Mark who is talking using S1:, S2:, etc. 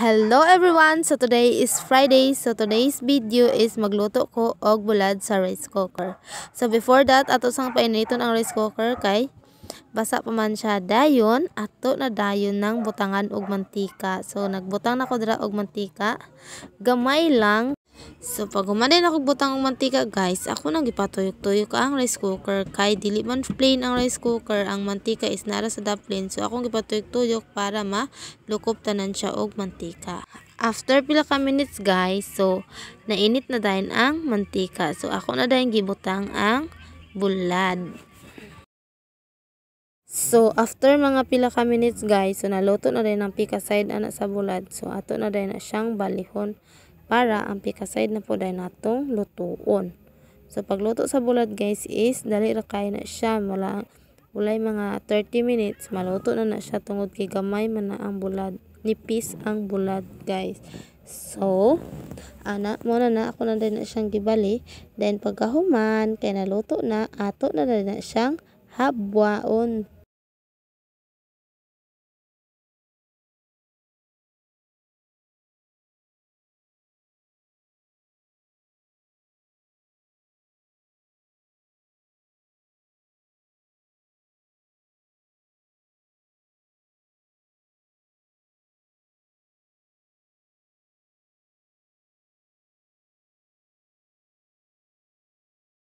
S1: Hello everyone! So today is Friday. So today's video is magluto ko og bulad sa rice cooker. So before that, ato sang painiton ang rice cooker kay basa pa man siya dayon. Ato na dayon ng butangan og mantika. So nagbutang na ko dira og mantika. Gamay lang. So pag humanay na ko butang og mantika guys, ako nang gipatuyok-tuyok ang rice cooker kay dili man plain ang rice cooker, ang mantika is nara sa daplin. So akong gipatuyok-tuyok para malukop tanan siya og mantika. After pila ka minutes guys, so nainit na dayon ang mantika. So ako na dayon gibutang ang bulad. So after mga pila ka minutes guys, so naluto na rin ang pika side ana sa bulad. So ato na dayon na siyang balihon para ang pika side na po dahil natong lutuon. So pagluto sa bulad guys is dali ra kay na siya, walay mga 30 minutes maluto na siya tungod kay gamay man na ang bulad, nipis ang bulad guys. So ana mo na ako na din na siyang gibali, then pagkahuman kay naluto na, ato na din na siyang habwaon.